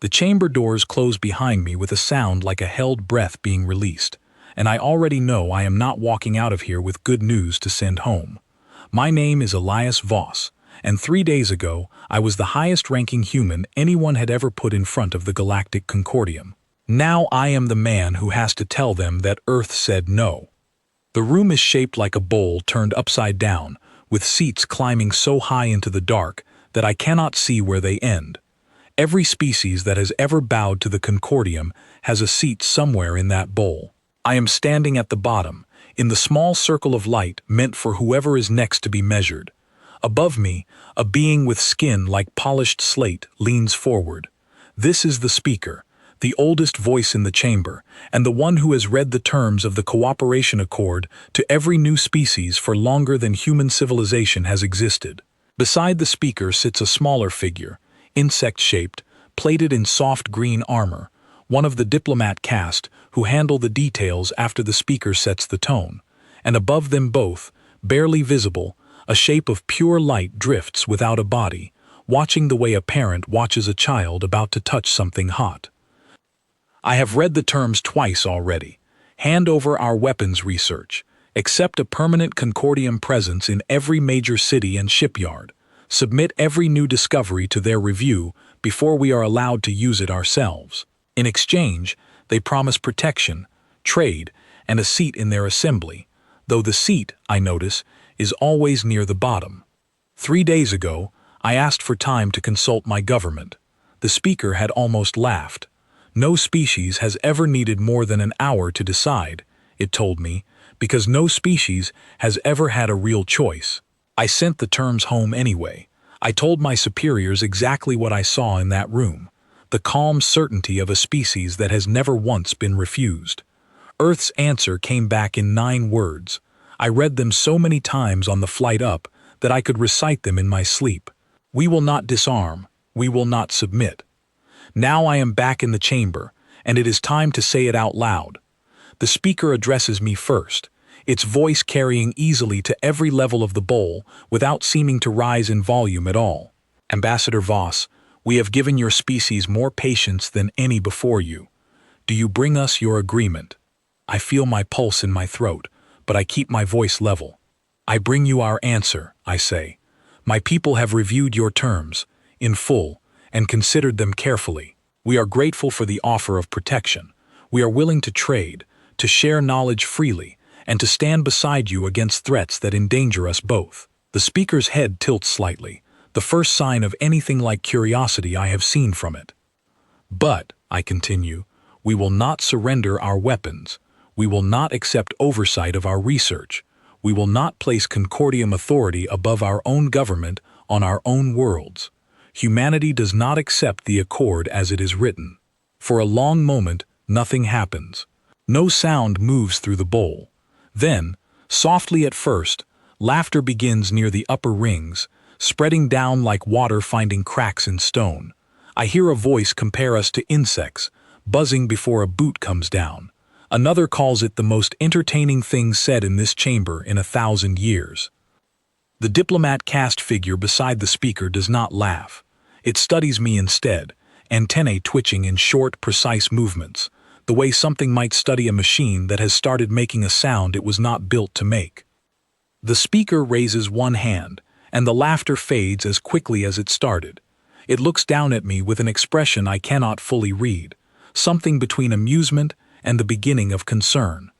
The chamber doors close behind me with a sound like a held breath being released, and I already know I am not walking out of here with good news to send home. My name is Elias Voss, and 3 days ago I was the highest-ranking human anyone had ever put in front of the Galactic Concordium. Now I am the man who has to tell them that Earth said no. The room is shaped like a bowl turned upside down, with seats climbing so high into the dark that I cannot see where they end. Every species that has ever bowed to the Concordium has a seat somewhere in that bowl. I am standing at the bottom, in the small circle of light meant for whoever is next to be measured. Above me, a being with skin like polished slate leans forward. This is the speaker, the oldest voice in the chamber, and the one who has read the terms of the Cooperation Accord to every new species for longer than human civilization has existed. Beside the speaker sits a smaller figure, insect-shaped, plated in soft green armor, one of the diplomat caste who handle the details after the speaker sets the tone, and above them both, barely visible, a shape of pure light drifts without a body, watching the way a parent watches a child about to touch something hot. I have read the terms twice already. Hand over our weapons research. Accept a permanent Concordium presence in every major city and shipyard. Submit every new discovery to their review before we are allowed to use it ourselves. In exchange, they promise protection, trade, and a seat in their assembly, though the seat, I notice, is always near the bottom. 3 days ago, I asked for time to consult my government. The speaker had almost laughed. No species has ever needed more than an hour to decide, it told me, because no species has ever had a real choice. I sent the terms home anyway. I told my superiors exactly what I saw in that room, the calm certainty of a species that has never once been refused. Earth's answer came back in 9 words. I read them so many times on the flight up that I could recite them in my sleep. We will not disarm. We will not submit. Now I am back in the chamber, and it is time to say it out loud. The speaker addresses me first, its voice carrying easily to every level of the bowl without seeming to rise in volume at all. Ambassador Voss, we have given your species more patience than any before you. Do you bring us your agreement? I feel my pulse in my throat, but I keep my voice level. I bring you our answer, I say. My people have reviewed your terms, in full, and considered them carefully. We are grateful for the offer of protection. We are willing to trade, to share knowledge freely, and to stand beside you against threats that endanger us both. The speaker's head tilts slightly, the first sign of anything like curiosity I have seen from it. But, I continue, we will not surrender our weapons. We will not accept oversight of our research. We will not place Concordium authority above our own government on our own worlds. Humanity does not accept the accord as it is written. For a long moment, nothing happens. No sound moves through the bowl. Then, softly at first, laughter begins near the upper rings, spreading down like water finding cracks in stone. I hear a voice compare us to insects, buzzing before a boot comes down. Another calls it the most entertaining thing said in this chamber in 1,000 years. The diplomat caste figure beside the speaker does not laugh. It studies me instead, antennae twitching in short, precise movements, the way something might study a machine that has started making a sound it was not built to make. The speaker raises one hand, and the laughter fades as quickly as it started. It looks down at me with an expression I cannot fully read, something between amusement and the beginning of concern.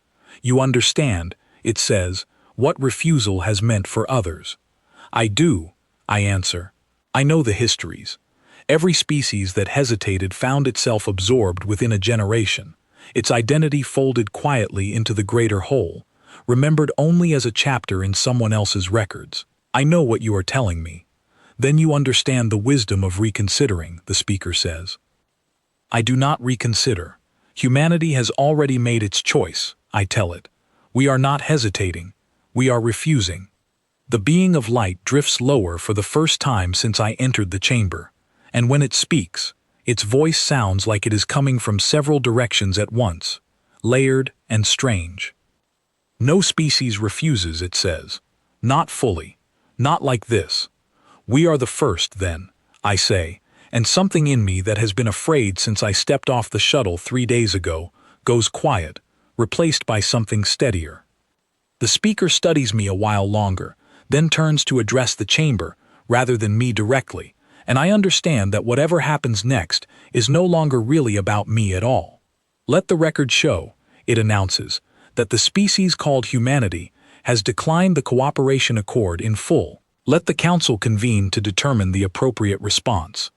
You understand, it says, what refusal has meant for others. I do, I answer. I know the histories. Every species that hesitated found itself absorbed within a generation, its identity folded quietly into the greater whole, remembered only as a chapter in someone else's records. I know what you are telling me. Then you understand the wisdom of reconsidering, the speaker says. I do not reconsider. Humanity has already made its choice, I tell it. We are not hesitating. We are refusing. The being of light drifts lower for the first time since I entered the chamber, and when it speaks, its voice sounds like it is coming from several directions at once, layered and strange. No species refuses, it says. Not fully. Not like this. We are the first, then, I say, and something in me that has been afraid since I stepped off the shuttle 3 days ago goes quiet, replaced by something steadier. The speaker studies me a while longer, then turns to address the chamber rather than me directly, and I understand that whatever happens next is no longer really about me at all. Let the record show, it announces, that the species called humanity has declined the cooperation accord in full. Let the council convene to determine the appropriate response.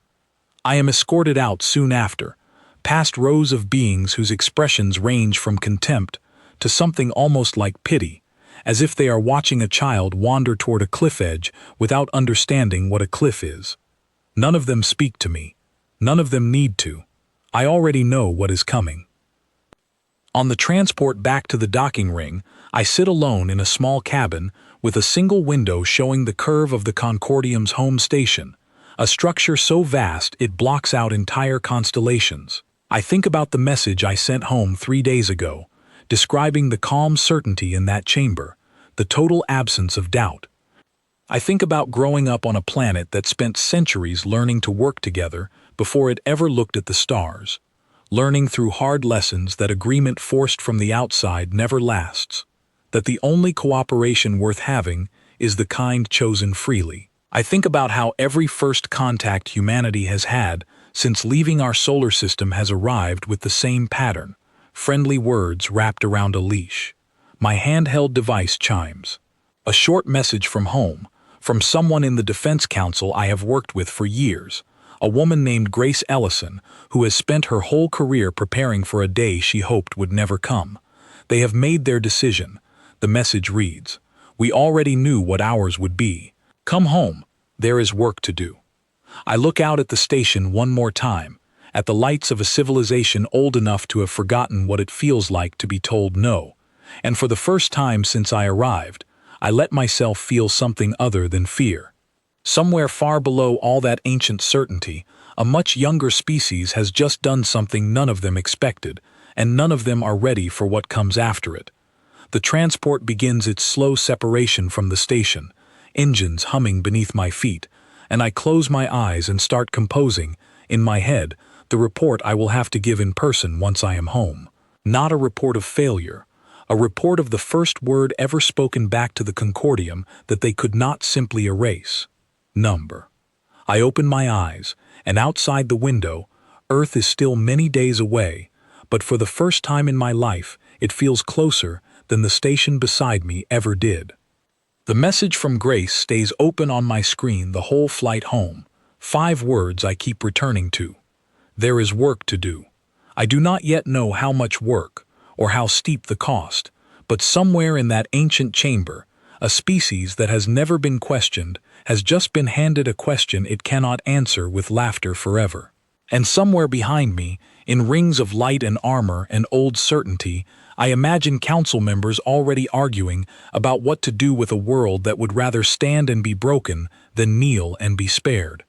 I am escorted out soon after, past rows of beings whose expressions range from contempt to something almost like pity, as if they are watching a child wander toward a cliff edge without understanding what a cliff is. None of them speak to me. None of them need to. I already know what is coming. On the transport back to the docking ring, I sit alone in a small cabin with a single window showing the curve of the Concordium's home station, a structure so vast it blocks out entire constellations. I think about the message I sent home 3 days ago, describing the calm certainty in that chamber, the total absence of doubt. I think about growing up on a planet that spent centuries learning to work together before it ever looked at the stars, learning through hard lessons that agreement forced from the outside never lasts, that the only cooperation worth having is the kind chosen freely. I think about how every first contact humanity has had since leaving our solar system has arrived with the same pattern, friendly words wrapped around a leash. My handheld device chimes. A short message from home, from someone in the Defense Council I have worked with for years, a woman named Grace Ellison, who has spent her whole career preparing for a day she hoped would never come. They have made their decision. The message reads, "We already knew what ours would be. Come home. There is work to do." I look out at the station one more time, at the lights of a civilization old enough to have forgotten what it feels like to be told no, and for the first time since I arrived, I let myself feel something other than fear. Somewhere far below all that ancient certainty, a much younger species has just done something none of them expected, and none of them are ready for what comes after it. The transport begins its slow separation from the station, engines humming beneath my feet, and I close my eyes and start composing, in my head, the report I will have to give in person once I am home. Not a report of failure, a report of the first word ever spoken back to the Concordium that they could not simply erase. Number. I open my eyes, and outside the window, Earth is still many days away, but for the first time in my life, it feels closer than the station beside me ever did. The message from Grace stays open on my screen the whole flight home. 5 words I keep returning to. There is work to do. I do not yet know how much work, or how steep the cost, but somewhere in that ancient chamber, a species that has never been questioned has just been handed a question it cannot answer with laughter forever. And somewhere behind me, in rings of light and armor and old certainty, I imagine council members already arguing about what to do with a world that would rather stand and be broken than kneel and be spared.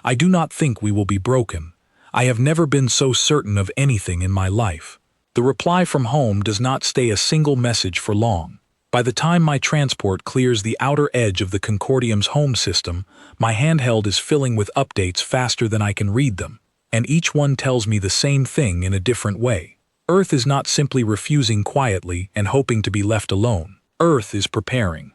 I do not think we will be broken. I have never been so certain of anything in my life. The reply from home does not stay a single message for long. By the time my transport clears the outer edge of the Concordium's home system, my handheld is filling with updates faster than I can read them, and each one tells me the same thing in a different way. Earth is not simply refusing quietly and hoping to be left alone. Earth is preparing.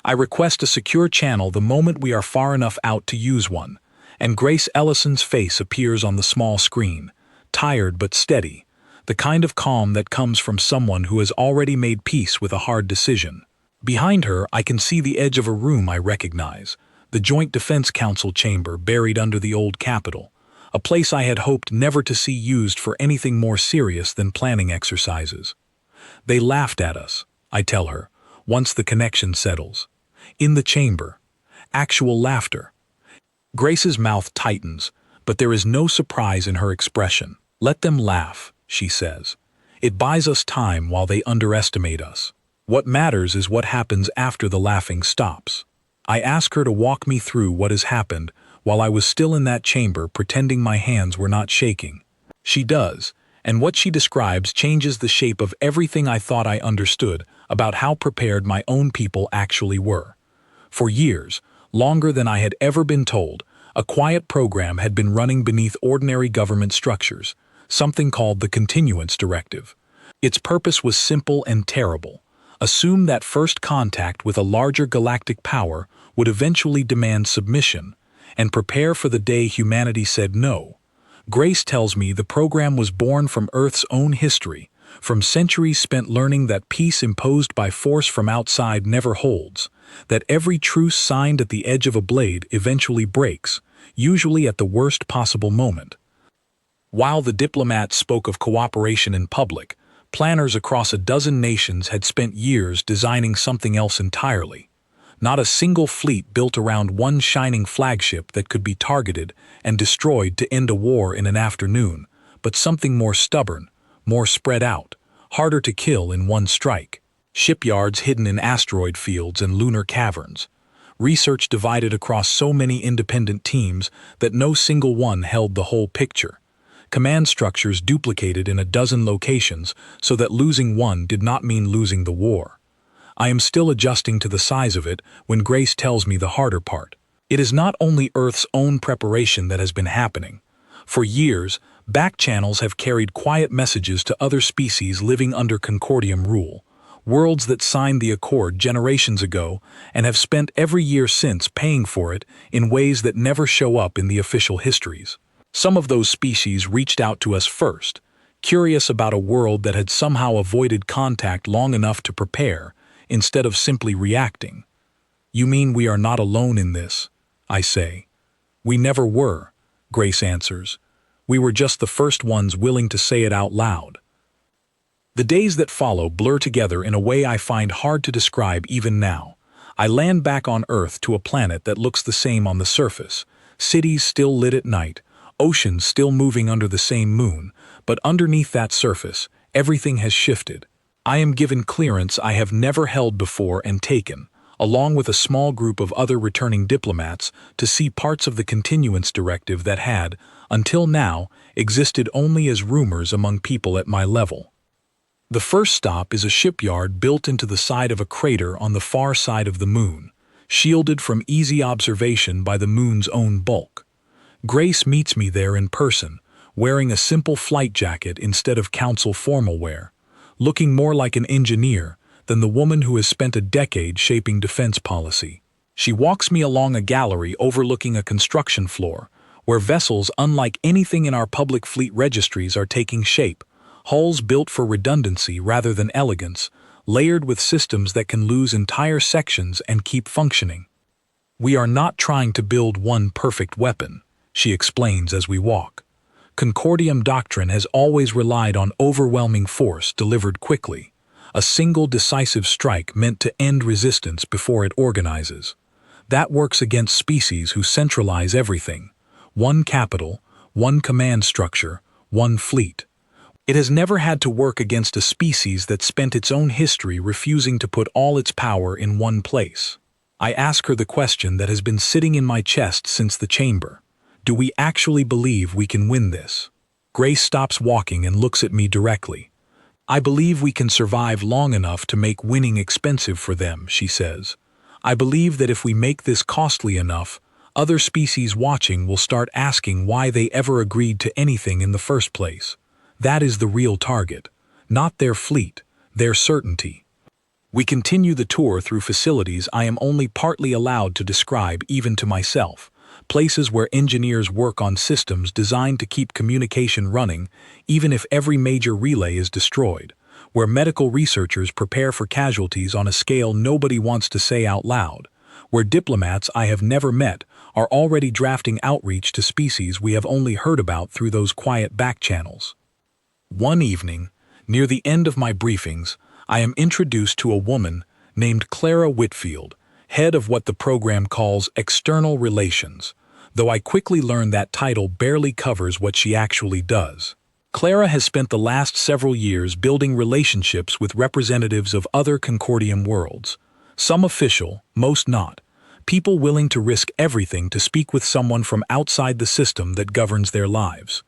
I request a secure channel the moment we are far enough out to use one, and Grace Ellison's face appears on the small screen, tired but steady, the kind of calm that comes from someone who has already made peace with a hard decision. Behind her, I can see the edge of a room I recognize, the Joint Defense Council chamber buried under the old Capitol, a place I had hoped never to see used for anything more serious than planning exercises. They laughed at us, I tell her, once the connection settles. In the chamber. Actual laughter. Grace's mouth tightens, but there is no surprise in her expression. Let them laugh, she says. It buys us time while they underestimate us. What matters is what happens after the laughing stops. I ask her to walk me through what has happened while I was still in that chamber pretending my hands were not shaking. She does, and what she describes changes the shape of everything I thought I understood about how prepared my own people actually were. For years, longer than I had ever been told, A quiet program had been running beneath ordinary government structures, something called the Continuance Directive. Its purpose was simple and terrible. Assume that first contact with a larger galactic power would eventually demand submission, and prepare for the day humanity said no. Grace tells me the program was born from Earth's own history, from centuries spent learning that peace imposed by force from outside never holds, that every truce signed at the edge of a blade eventually breaks, usually at the worst possible moment. While the diplomats spoke of cooperation in public, planners across a dozen nations had spent years designing something else entirely. Not a single fleet built around one shining flagship that could be targeted and destroyed to end a war in an afternoon, but something more stubborn, more spread out, harder to kill in one strike. Shipyards hidden in asteroid fields and lunar caverns. Research divided across so many independent teams that no single one held the whole picture. Command structures duplicated in a dozen locations so that losing one did not mean losing the war. I am still adjusting to the size of it when Grace tells me the harder part. It is not only Earth's own preparation that has been happening. For years, back channels have carried quiet messages to other species living under Concordium rule, worlds that signed the Accord generations ago and have spent every year since paying for it in ways that never show up in the official histories. Some of those species reached out to us first, curious about a world that had somehow avoided contact long enough to prepare, instead of simply reacting. "You mean we are not alone in this?" I say. "We never were," Grace answers. "We were just the first ones willing to say it out loud." The days that follow blur together in a way I find hard to describe even now. I land back on Earth to a planet that looks the same on the surface, cities still lit at night, oceans still moving under the same moon, but underneath that surface, everything has shifted. I am given clearance I have never held before and taken, along with a small group of other returning diplomats, to see parts of the Continuance Directive that had, until now, existed only as rumors among people at my level. The first stop is a shipyard built into the side of a crater on the far side of the moon, shielded from easy observation by the moon's own bulk. Grace meets me there in person, wearing a simple flight jacket instead of council formal wear, looking more like an engineer than the woman who has spent a decade shaping defense policy. She walks me along a gallery overlooking a construction floor, where vessels unlike anything in our public fleet registries are taking shape, hulls built for redundancy rather than elegance, layered with systems that can lose entire sections and keep functioning. "We are not trying to build one perfect weapon," she explains as we walk. Concordium doctrine has always relied on overwhelming force delivered quickly, a single decisive strike meant to end resistance before it organizes. That works against species who centralize everything: one capital, one command structure, one fleet. It has never had to work against a species that spent its own history refusing to put all its power in one place. I ask her the question that has been sitting in my chest since the chamber. Do we actually believe we can win this? Grace stops walking and looks at me directly. "I believe we can survive long enough to make winning expensive for them," she says. "I believe that if we make this costly enough, other species watching will start asking why they ever agreed to anything in the first place. That is the real target, not their fleet, their certainty." We continue the tour through facilities I am only partly allowed to describe even to myself. Places where engineers work on systems designed to keep communication running, even if every major relay is destroyed, where medical researchers prepare for casualties on a scale nobody wants to say out loud, where diplomats I have never met are already drafting outreach to species we have only heard about through those quiet back channels. One evening, near the end of my briefings, I am introduced to a woman named Clara Whitfield, head of what the program calls external relations, though I quickly learn that title barely covers what she actually does. Clara has spent the last several years building relationships with representatives of other Concordium worlds, some official, most not, people willing to risk everything to speak with someone from outside the system that governs their lives.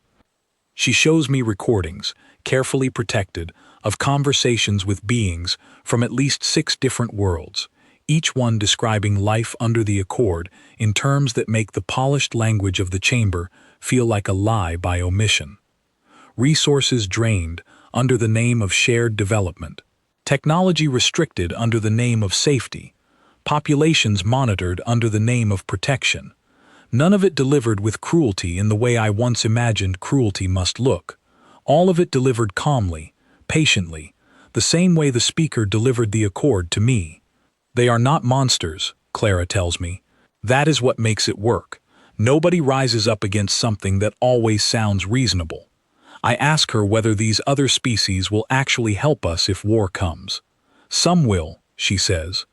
She shows me recordings, carefully protected, of conversations with beings from at least 6 different worlds, each one describing life under the accord in terms that make the polished language of the chamber feel like a lie by omission. Resources drained under the name of shared development. Technology restricted under the name of safety. Populations monitored under the name of protection. None of it delivered with cruelty in the way I once imagined cruelty must look. All of it delivered calmly, patiently, the same way the speaker delivered the accord to me. They are not monsters, Clara tells me. That is what makes it work. Nobody rises up against something that always sounds reasonable. I ask her whether these other species will actually help us if war comes. Some will, she says,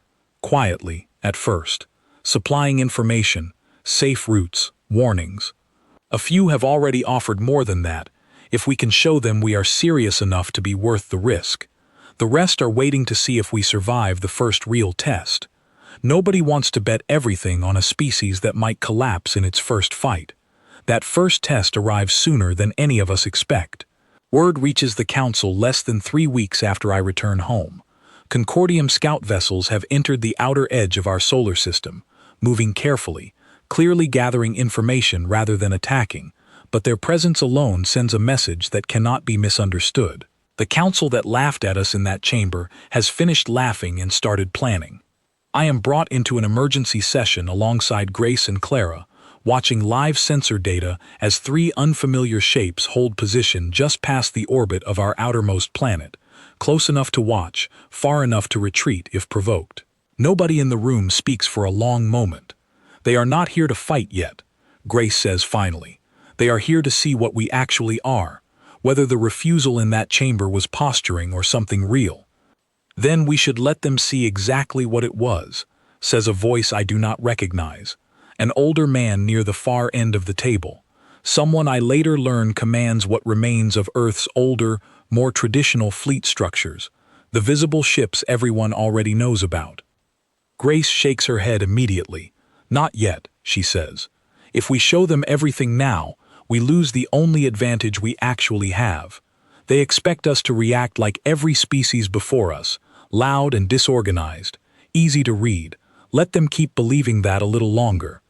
quietly, at first, supplying information, safe routes, warnings. A few have already offered more than that, if we can show them we are serious enough to be worth the risk. The rest are waiting to see if we survive the first real test. Nobody wants to bet everything on a species that might collapse in its first fight. That first test arrives sooner than any of us expect. Word reaches the Council less than 3 weeks after I return home. Concordium scout vessels have entered the outer edge of our solar system, moving carefully, clearly gathering information rather than attacking, but their presence alone sends a message that cannot be misunderstood. The council that laughed at us in that chamber has finished laughing and started planning. I am brought into an emergency session alongside Grace and Clara, watching live sensor data as 3 unfamiliar shapes hold position just past the orbit of our outermost planet, close enough to watch, far enough to retreat if provoked. Nobody in the room speaks for a long moment. They are not here to fight yet, Grace says finally. They are here to see what we actually are, whether the refusal in that chamber was posturing or something real. Then we should let them see exactly what it was, says a voice I do not recognize. An older man near the far end of the table. Someone I later learn commands what remains of Earth's older, more traditional fleet structures, the visible ships everyone already knows about. Grace shakes her head immediately. Not yet, she says. If we show them everything now, we lose the only advantage we actually have. They expect us to react like every species before us, loud and disorganized, easy to read. Let them keep believing that a little longer.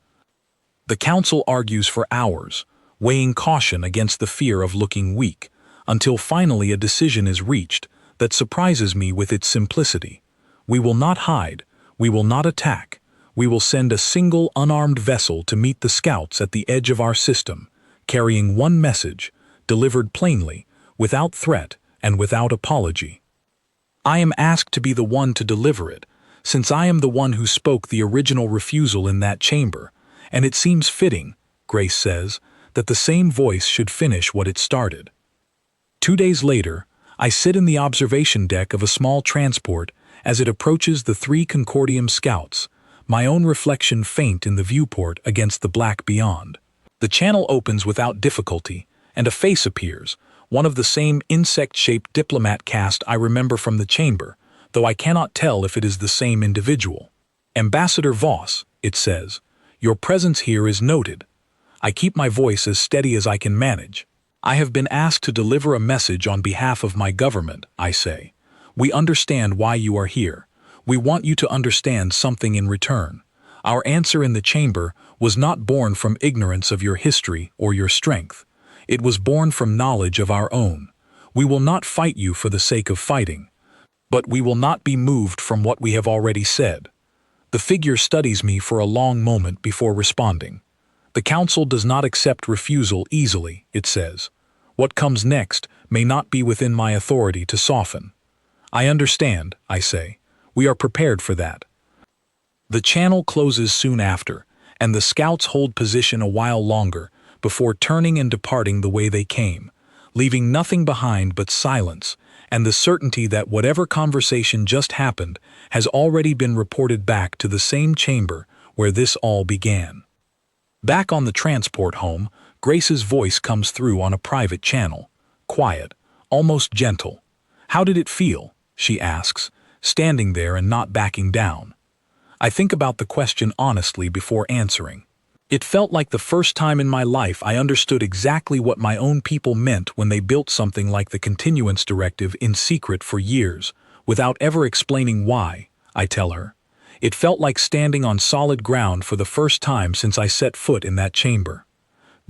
The council argues for hours, weighing caution against the fear of looking weak, until finally a decision is reached that surprises me with its simplicity. We will not hide, we will not attack, we will send a single unarmed vessel to meet the scouts at the edge of our system, carrying one message, delivered plainly, without threat and without apology. I am asked to be the one to deliver it, since I am the one who spoke the original refusal in that chamber, and it seems fitting, Grace says, that the same voice should finish what it started. 2 days later, I sit in the observation deck of a small transport as it approaches the 3 Concordium scouts, my own reflection faint in the viewport against the black beyond. The channel opens without difficulty, and a face appears, one of the same insect-shaped diplomat caste I remember from the chamber, though I cannot tell if it is the same individual. Ambassador Voss, it says, your presence here is noted. I keep my voice as steady as I can manage. I have been asked to deliver a message on behalf of my government, I say. We understand why you are here. We want you to understand something in return. Our answer in the chamber was not born from ignorance of your history or your strength. It was born from knowledge of our own. We will not fight you for the sake of fighting, but we will not be moved from what we have already said. The figure studies me for a long moment before responding. The council does not accept refusal easily, it says. What comes next may not be within my authority to soften. I understand, I say. We are prepared for that. The channel closes soon after, and the scouts hold position a while longer before turning and departing the way they came, leaving nothing behind but silence and the certainty that whatever conversation just happened has already been reported back to the same chamber where this all began. Back on the transport home, Grace's voice comes through on a private channel, quiet, almost gentle. How did it feel? She asks, standing there and not backing down. I think about the question honestly before answering. It felt like the first time in my life I understood exactly what my own people meant when they built something like the Continuance Directive in secret for years, without ever explaining why, I tell her. It felt like standing on solid ground for the first time since I set foot in that chamber.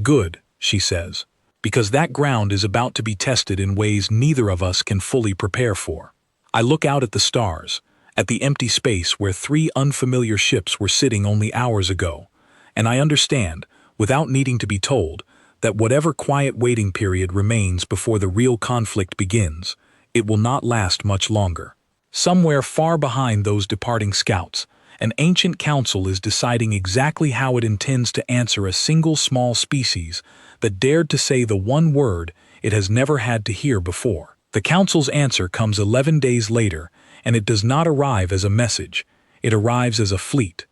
Good, she says, because that ground is about to be tested in ways neither of us can fully prepare for. I look out at the stars, at the empty space where 3 unfamiliar ships were sitting only hours ago, and I understand, without needing to be told, that whatever quiet waiting period remains before the real conflict begins, it will not last much longer. Somewhere far behind those departing scouts, an ancient council is deciding exactly how it intends to answer a single small species that dared to say the one word it has never had to hear before. The council's answer comes 11 days later, and it does not arrive as a message. It arrives as a fleet.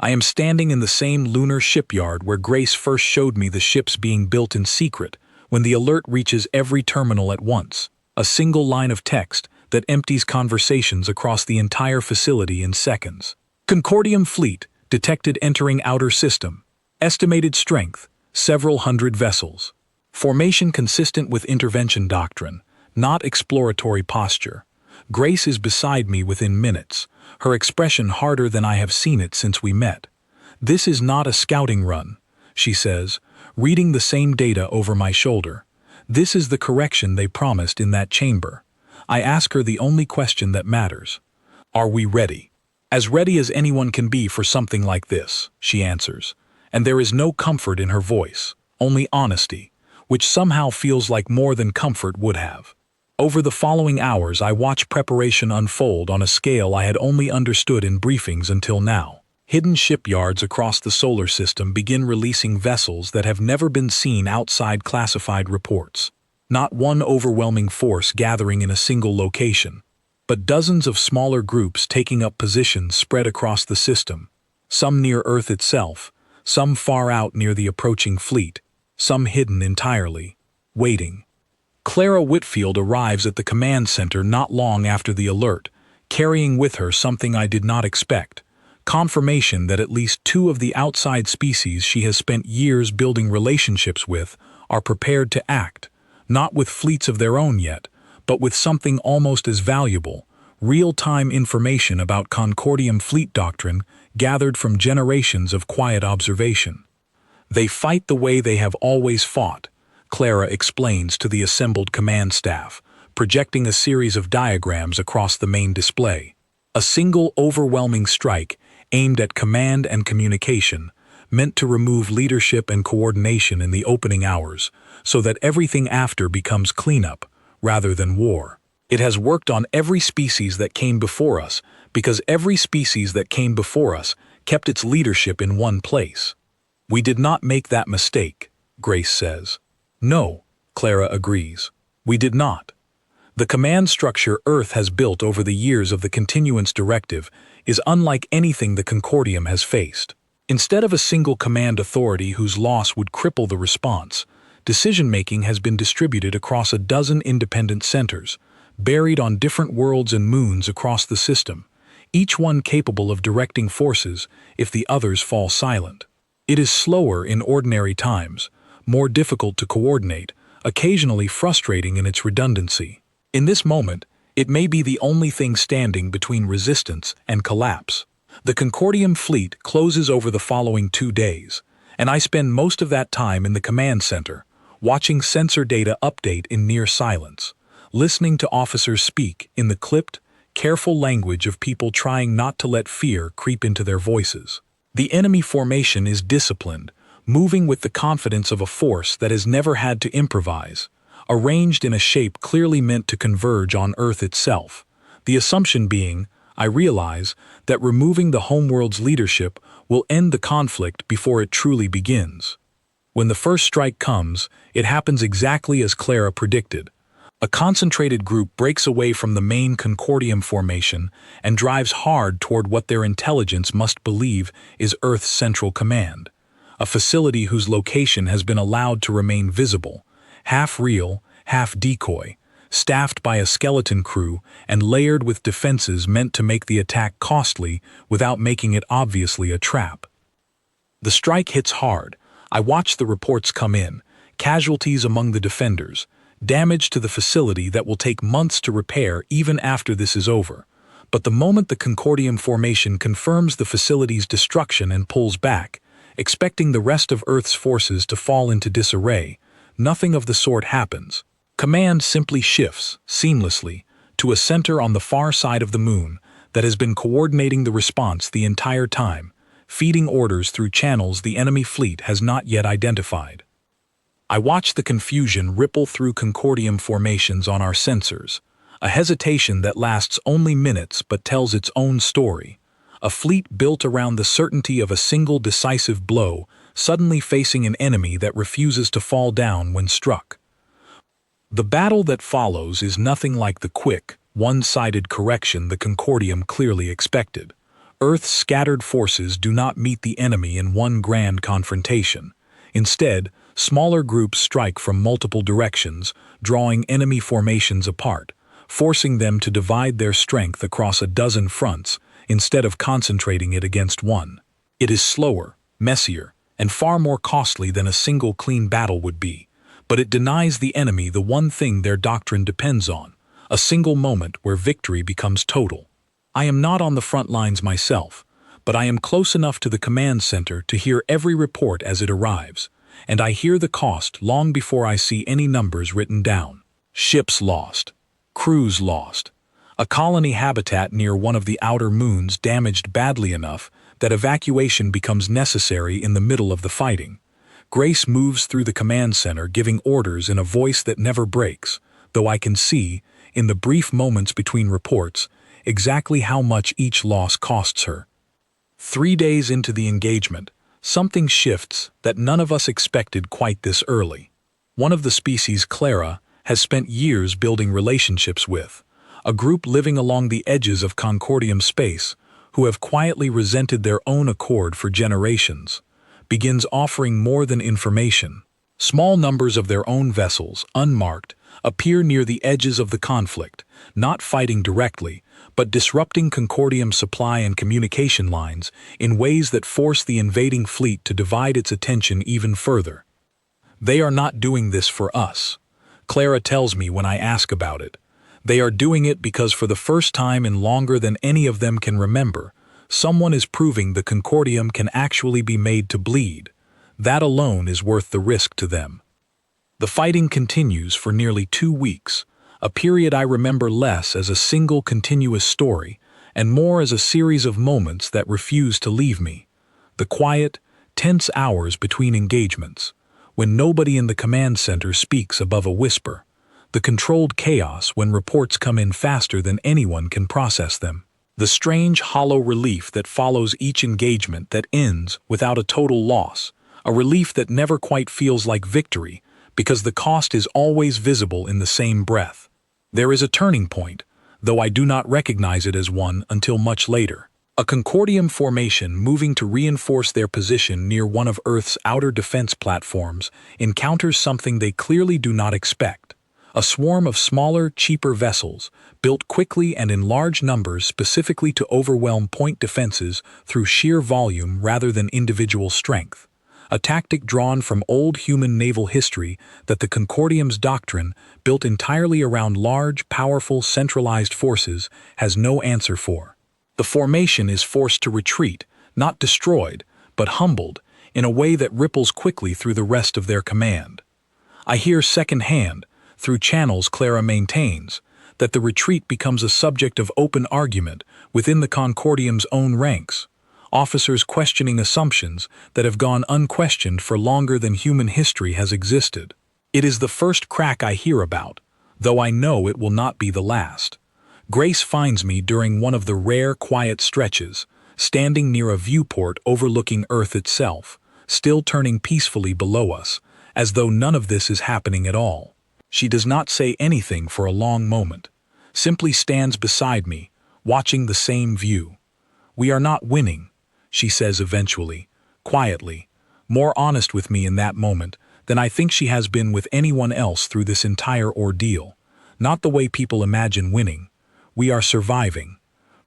I am standing in the same lunar shipyard where Grace first showed me the ships being built in secret when the alert reaches every terminal at once, a single line of text that empties conversations across the entire facility in seconds. Concordium fleet detected entering outer system. Estimated strength, several hundred vessels. Formation consistent with intervention doctrine, not exploratory posture. Grace is beside me within minutes, her expression harder than I have seen it since we met. This is not a scouting run, she says, reading the same data over my shoulder. This is the correction they promised in that chamber. I ask her the only question that matters. Are we ready? As ready as anyone can be for something like this, she answers, and there is no comfort in her voice, only honesty, which somehow feels like more than comfort would have. Over the following hours, I watch preparation unfold on a scale I had only understood in briefings until now. Hidden shipyards across the solar system begin releasing vessels that have never been seen outside classified reports. Not one overwhelming force gathering in a single location, but dozens of smaller groups taking up positions spread across the system, some near Earth itself, some far out near the approaching fleet, some hidden entirely, waiting. Clara Whitfield arrives at the command center not long after the alert, carrying with her something I did not expect, confirmation that at least 2 of the outside species she has spent years building relationships with are prepared to act, not with fleets of their own yet, but with something almost as valuable, real-time information about Concordium fleet doctrine gathered from generations of quiet observation. They fight the way they have always fought, Clara explains to the assembled command staff, projecting a series of diagrams across the main display. A single overwhelming strike aimed at command and communication, meant to remove leadership and coordination in the opening hours, so that everything after becomes cleanup, rather than war. It has worked on every species that came before us, because every species that came before us kept its leadership in one place. We did not make that mistake, Grace says. No, Clara agrees. We did not. The command structure Earth has built over the years of the Continuance Directive is unlike anything the Concordium has faced. Instead of a single command authority whose loss would cripple the response, decision-making has been distributed across a dozen independent centers, buried on different worlds and moons across the system, each one capable of directing forces if the others fall silent. It is slower in ordinary times, more difficult to coordinate, occasionally frustrating in its redundancy. In this moment, it may be the only thing standing between resistance and collapse. The Concordium fleet closes over the following 2 days, and I spend most of that time in the command center, watching sensor data update in near silence, listening to officers speak in the clipped, careful language of people trying not to let fear creep into their voices. The enemy formation is disciplined, moving with the confidence of a force that has never had to improvise, arranged in a shape clearly meant to converge on Earth itself, the assumption being, I realize, that removing the homeworld's leadership will end the conflict before it truly begins. When the first strike comes, it happens exactly as Clara predicted. A concentrated group breaks away from the main Concordium formation and drives hard toward what their intelligence must believe is Earth's central command, a facility whose location has been allowed to remain visible, half real, half decoy, staffed by a skeleton crew and layered with defenses meant to make the attack costly without making it obviously a trap. The strike hits hard. I watch the reports come in, casualties among the defenders, damage to the facility that will take months to repair even after this is over. But the moment the Concordium formation confirms the facility's destruction and pulls back, expecting the rest of Earth's forces to fall into disarray, nothing of the sort happens. Command simply shifts, seamlessly, to a center on the far side of the moon that has been coordinating the response the entire time, feeding orders through channels the enemy fleet has not yet identified. I watch the confusion ripple through Concordium formations on our sensors, a hesitation that lasts only minutes but tells its own story. A fleet built around the certainty of a single decisive blow, suddenly facing an enemy that refuses to fall down when struck. The battle that follows is nothing like the quick, one-sided correction the Concordium clearly expected. Earth's scattered forces do not meet the enemy in one grand confrontation. Instead, smaller groups strike from multiple directions, drawing enemy formations apart, forcing them to divide their strength across a dozen fronts instead of concentrating it against one. It is slower, messier, and far more costly than a single clean battle would be, but it denies the enemy the one thing their doctrine depends on, a single moment where victory becomes total. I am not on the front lines myself, but I am close enough to the command center to hear every report as it arrives, and I hear the cost long before I see any numbers written down. Ships lost. Crews lost. A colony habitat near one of the outer moons damaged badly enough that evacuation becomes necessary in the middle of the fighting. Grace moves through the command center giving orders in a voice that never breaks, though I can see, in the brief moments between reports, exactly how much each loss costs her. 3 days into the engagement, something shifts that none of us expected quite this early. One of the species, Clara, has spent years building relationships with, a group living along the edges of Concordium space who have quietly resented their own accord for generations, begins offering more than information. Small numbers of their own vessels, unmarked, appear near the edges of the conflict, not fighting directly, but disrupting Concordium supply and communication lines in ways that force the invading fleet to divide its attention even further. They are not doing this for us, Clara tells me when I ask about it. They are doing it because for the first time in longer than any of them can remember, someone is proving the Concordium can actually be made to bleed. That alone is worth the risk to them. The fighting continues for nearly 2 weeks, a period I remember less as a single continuous story and more as a series of moments that refuse to leave me. The quiet, tense hours between engagements, when nobody in the command center speaks above a whisper. The controlled chaos when reports come in faster than anyone can process them. The strange hollow relief that follows each engagement that ends without a total loss, a relief that never quite feels like victory because the cost is always visible in the same breath. There is a turning point, though I do not recognize it as one until much later. A Concordium formation moving to reinforce their position near one of Earth's outer defense platforms encounters something they clearly do not expect. A swarm of smaller, cheaper vessels, built quickly and in large numbers specifically to overwhelm point defenses through sheer volume rather than individual strength. A tactic drawn from old human naval history that the Concordium's doctrine, built entirely around large, powerful, centralized forces, has no answer for. The formation is forced to retreat, not destroyed, but humbled, in a way that ripples quickly through the rest of their command. I hear secondhand, through channels Clara maintains, that the retreat becomes a subject of open argument within the Concordium's own ranks, officers questioning assumptions that have gone unquestioned for longer than human history has existed. It is the first crack I hear about, though I know it will not be the last. Grace finds me during one of the rare quiet stretches, standing near a viewport overlooking Earth itself, still turning peacefully below us, as though none of this is happening at all. She does not say anything for a long moment, simply stands beside me, watching the same view. "We are not winning," she says eventually, quietly, more honest with me in that moment than I think she has been with anyone else through this entire ordeal. Not the way people imagine winning. We are surviving.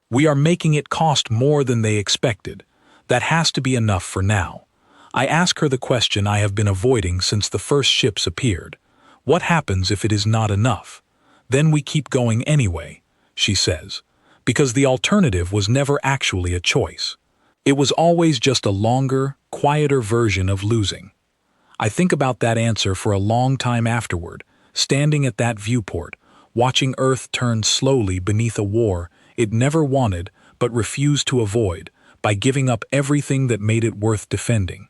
We are making it cost more than they expected. That has to be enough for now. I ask her the question I have been avoiding since the first ships appeared. What happens if it is not enough? Then we keep going anyway, she says. because the alternative was never actually a choice. It was always just a longer, quieter version of losing. I think about that answer for a long time afterward, standing at that viewport, watching Earth turn slowly beneath a war it never wanted but refused to avoid by giving up everything that made it worth defending.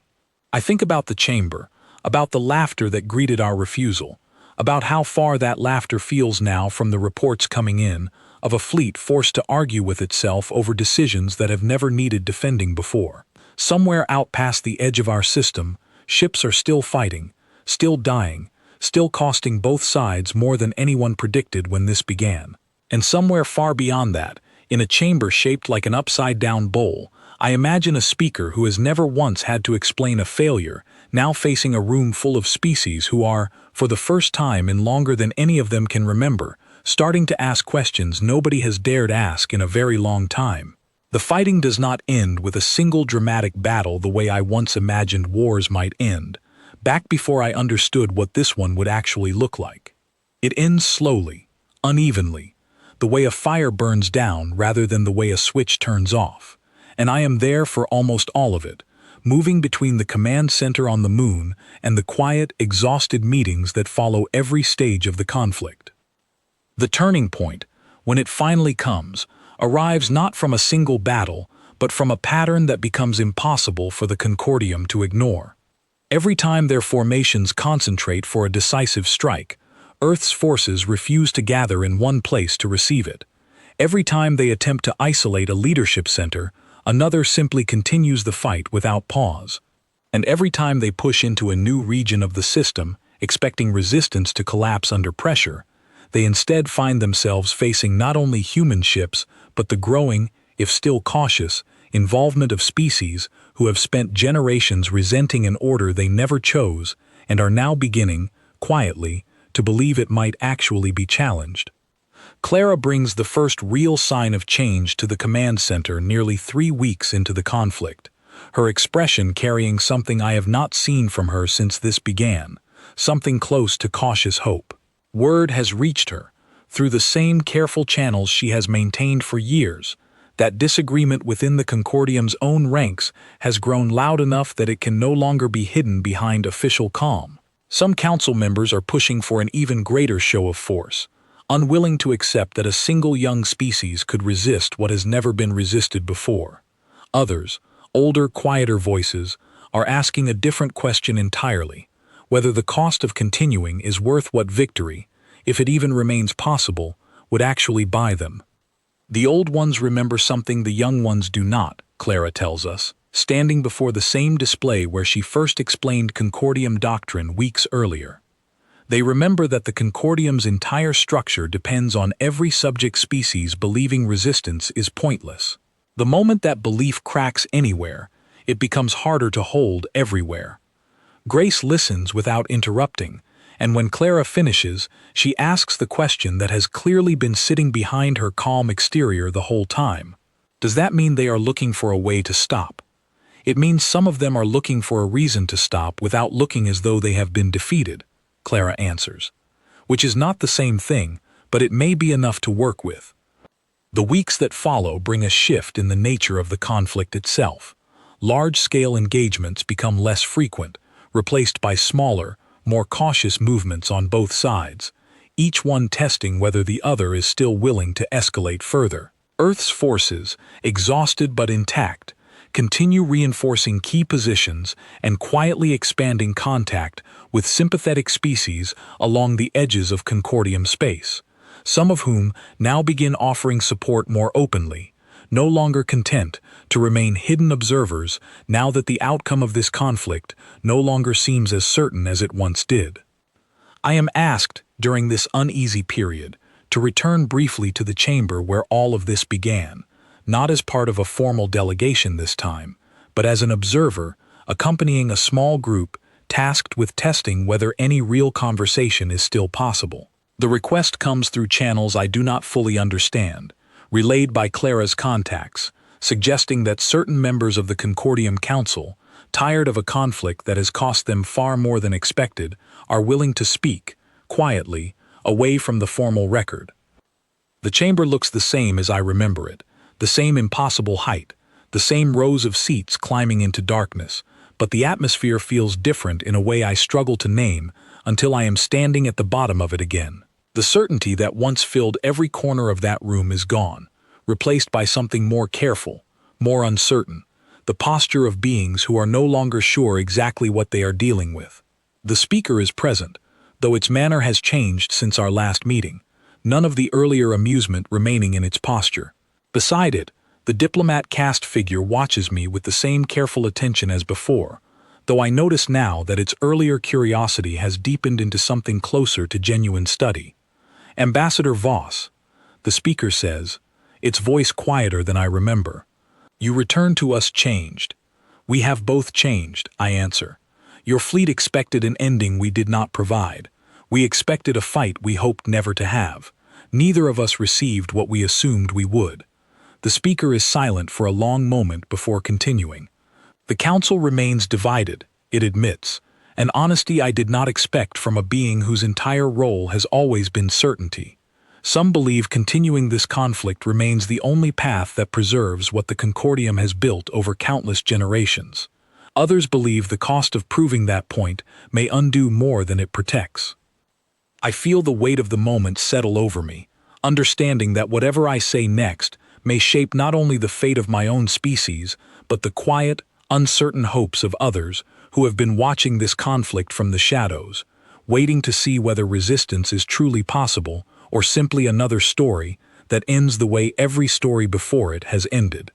I think about the chamber, about the laughter that greeted our refusal, about how far that laughter feels now from the reports coming in of a fleet forced to argue with itself over decisions that have never needed defending before. Somewhere out past the edge of our system, ships are still fighting, still dying, still costing both sides more than anyone predicted when this began. And somewhere far beyond that, in a chamber shaped like an upside-down bowl, I imagine a speaker who has never once had to explain a failure, now facing a room full of species who are, for the first time in longer than any of them can remember, starting to ask questions nobody has dared ask in a very long time. The fighting does not end with a single dramatic battle the way I once imagined wars might end, back before I understood what this one would actually look like. It ends slowly, unevenly, the way a fire burns down rather than the way a switch turns off, and I am there for almost all of it, moving between the command center on the moon and the quiet, exhausted meetings that follow every stage of the conflict. The turning point, when it finally comes, arrives not from a single battle, but from a pattern that becomes impossible for the Concordium to ignore. Every time their formations concentrate for a decisive strike, Earth's forces refuse to gather in one place to receive it. Every time they attempt to isolate a leadership center, another simply continues the fight without pause. And every time they push into a new region of the system, expecting resistance to collapse under pressure, they instead find themselves facing not only human ships, but the growing, if still cautious, involvement of species who have spent generations resenting an order they never chose and are now beginning, quietly, to believe it might actually be challenged. Clara brings the first real sign of change to the command center nearly 3 weeks into the conflict, her expression carrying something I have not seen from her since this began, something close to cautious hope. Word has reached her, through the same careful channels she has maintained for years, that disagreement within the Concordium's own ranks has grown loud enough that it can no longer be hidden behind official calm. Some council members are pushing for an even greater show of force, unwilling to accept that a single young species could resist what has never been resisted before. Others, older, quieter voices, are asking a different question entirely: whether the cost of continuing is worth what victory, if it even remains possible, would actually buy them. The old ones remember something the young ones do not, Clara tells us, standing before the same display where she first explained Concordium doctrine weeks earlier. They remember that the Concordium's entire structure depends on every subject species believing resistance is pointless. The moment that belief cracks anywhere, it becomes harder to hold everywhere. Grace listens without interrupting, and when Clara finishes, she asks the question that has clearly been sitting behind her calm exterior the whole time. Does that mean they are looking for a way to stop? It means some of them are looking for a reason to stop without looking as though they have been defeated, Clara answers. Which is not the same thing, but it may be enough to work with. The weeks that follow bring a shift in the nature of the conflict itself. Large-scale engagements become less frequent, replaced by smaller, more cautious movements on both sides, each one testing whether the other is still willing to escalate further. Earth's forces, exhausted but intact, continue reinforcing key positions and quietly expanding contact with sympathetic species along the edges of Concordium space, some of whom now begin offering support more openly, no longer content to remain hidden observers now that the outcome of this conflict no longer seems as certain as it once did. I am asked, during this uneasy period, to return briefly to the chamber where all of this began, not as part of a formal delegation this time, but as an observer, accompanying a small group tasked with testing whether any real conversation is still possible. The request comes through channels I do not fully understand, relayed by Clara's contacts, suggesting that certain members of the Concordium Council, tired of a conflict that has cost them far more than expected, are willing to speak, quietly, away from the formal record. The chamber looks the same as I remember it, the same impossible height, the same rows of seats climbing into darkness, but the atmosphere feels different in a way I struggle to name until I am standing at the bottom of it again. The certainty that once filled every corner of that room is gone, replaced by something more careful, more uncertain, the posture of beings who are no longer sure exactly what they are dealing with. The speaker is present, though its manner has changed since our last meeting, none of the earlier amusement remaining in its posture. Beside it, the diplomat cast figure watches me with the same careful attention as before, though I notice now that its earlier curiosity has deepened into something closer to genuine study. Ambassador Voss, the speaker says, its voice quieter than I remember. You return to us changed. We have both changed, I answer. Your fleet expected an ending we did not provide. We expected a fight we hoped never to have. Neither of us received what we assumed we would. The speaker is silent for a long moment before continuing. The council remains divided, it admits, an honesty I did not expect from a being whose entire role has always been certainty. Some believe continuing this conflict remains the only path that preserves what the Concordium has built over countless generations. Others believe the cost of proving that point may undo more than it protects. I feel the weight of the moment settle over me, understanding that whatever I say next may shape not only the fate of my own species, but the quiet, uncertain hopes of others who have been watching this conflict from the shadows, waiting to see whether resistance is truly possible or simply another story that ends the way every story before it has ended.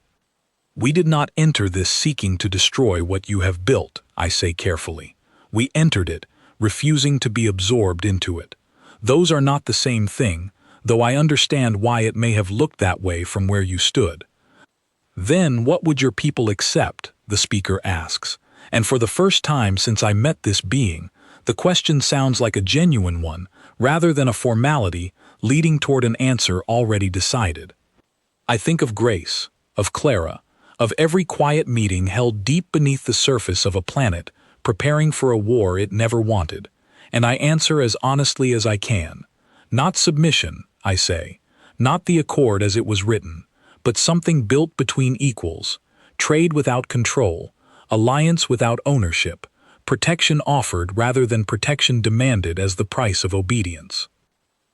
We did not enter this seeking to destroy what you have built, I say carefully. We entered it, refusing to be absorbed into it. Those are not the same thing, though I understand why it may have looked that way from where you stood. Then what would your people accept? The speaker asks, and for the first time since I met this being, the question sounds like a genuine one, rather than a formality leading toward an answer already decided. I think of Grace, of Clara, of every quiet meeting held deep beneath the surface of a planet, preparing for a war it never wanted, and I answer as honestly as I can. Not submission, I say, not the accord as it was written, but something built between equals, trade without control, alliance without ownership, protection offered rather than protection demanded as the price of obedience.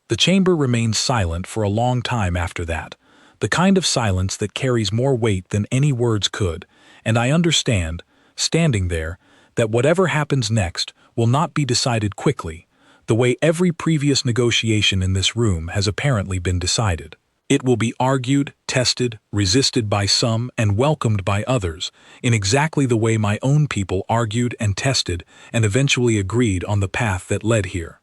The chamber remains silent for a long time after that, the kind of silence that carries more weight than any words could, and I understand, standing there, that whatever happens next will not be decided quickly, the way every previous negotiation in this room has apparently been decided. It will be argued, tested, resisted by some, and welcomed by others, in exactly the way my own people argued and tested and eventually agreed on the path that led here.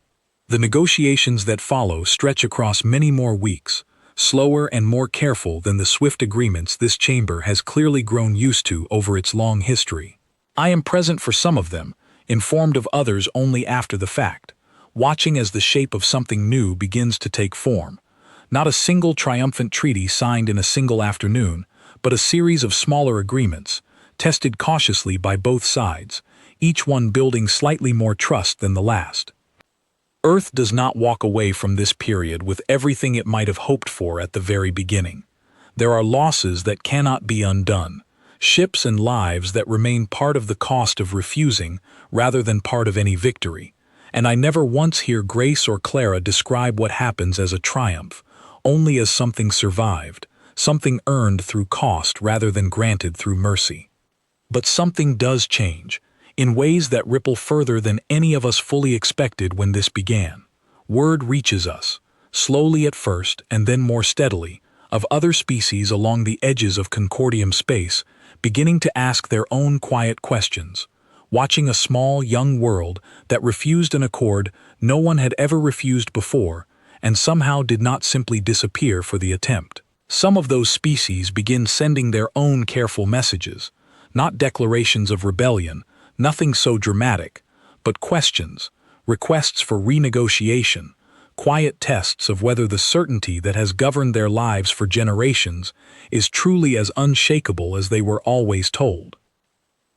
The negotiations that follow stretch across many more weeks, slower and more careful than the swift agreements this chamber has clearly grown used to over its long history. I am present for some of them, informed of others only after the fact, watching as the shape of something new begins to take form. Not a single triumphant treaty signed in a single afternoon, but a series of smaller agreements, tested cautiously by both sides, each one building slightly more trust than the last. Earth does not walk away from this period with everything it might have hoped for at the very beginning. There are losses that cannot be undone, ships and lives that remain part of the cost of refusing rather than part of any victory, and I never once hear Grace or Clara describe what happens as a triumph, only as something survived, something earned through cost rather than granted through mercy. But something does change, in ways that ripple further than any of us fully expected when this began. Word reaches us, slowly at first and then more steadily, of other species along the edges of Concordium space, beginning to ask their own quiet questions, watching a small, young world that refused an accord no one had ever refused before, and somehow did not simply disappear for the attempt. Some of those species begin sending their own careful messages, not declarations of rebellion, nothing so dramatic, but questions, requests for renegotiation, quiet tests of whether the certainty that has governed their lives for generations is truly as unshakable as they were always told.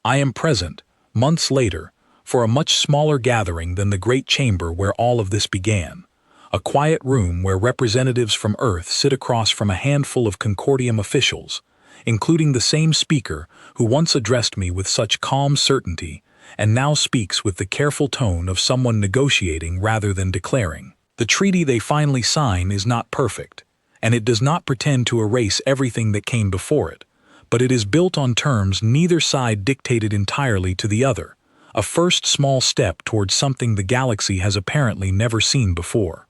I am present, months later, for a much smaller gathering than the great chamber where all of this began. A quiet room where representatives from Earth sit across from a handful of Concordium officials, including the same speaker who once addressed me with such calm certainty and now speaks with the careful tone of someone negotiating rather than declaring. The treaty they finally sign is not perfect, and it does not pretend to erase everything that came before it, but it is built on terms neither side dictated entirely to the other, a first small step towards something the galaxy has apparently never seen before.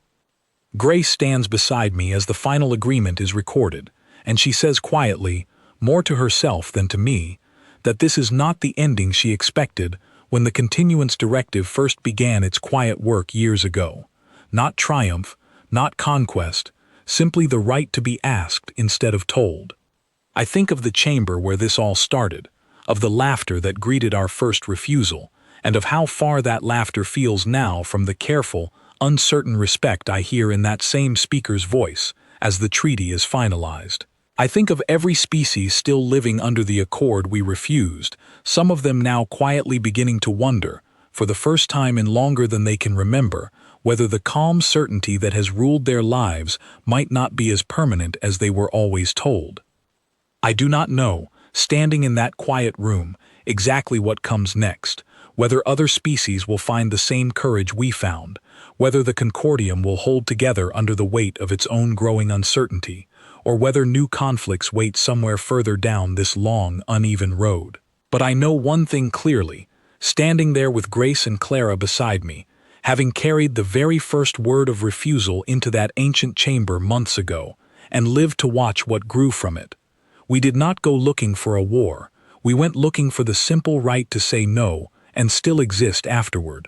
Grace stands beside me as the final agreement is recorded, and she says quietly, more to herself than to me, that this is not the ending she expected when the continuance directive first began its quiet work years ago. Not triumph, not conquest, simply the right to be asked instead of told. I think of the chamber where this all started, of the laughter that greeted our first refusal, and of how far that laughter feels now from the careful, uncertain respect I hear in that same speaker's voice as the treaty is finalized. I think of every species still living under the accord we refused, some of them now quietly beginning to wonder, for the first time in longer than they can remember, whether the calm certainty that has ruled their lives might not be as permanent as they were always told. I do not know, standing in that quiet room, exactly what comes next, whether other species will find the same courage we found, whether the Concordium will hold together under the weight of its own growing uncertainty, or whether new conflicts wait somewhere further down this long, uneven road. But I know one thing clearly, standing there with Grace and Clara beside me, having carried the very first word of refusal into that ancient chamber months ago, and lived to watch what grew from it. We did not go looking for a war, we went looking for the simple right to say no and still exist afterward.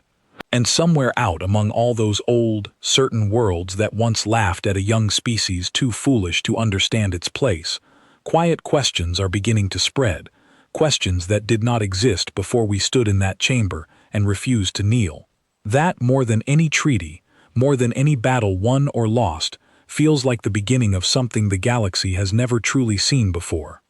And somewhere out among all those old, certain worlds that once laughed at a young species too foolish to understand its place, quiet questions are beginning to spread, questions that did not exist before we stood in that chamber and refused to kneel. That, more than any treaty, more than any battle won or lost, feels like the beginning of something the galaxy has never truly seen before.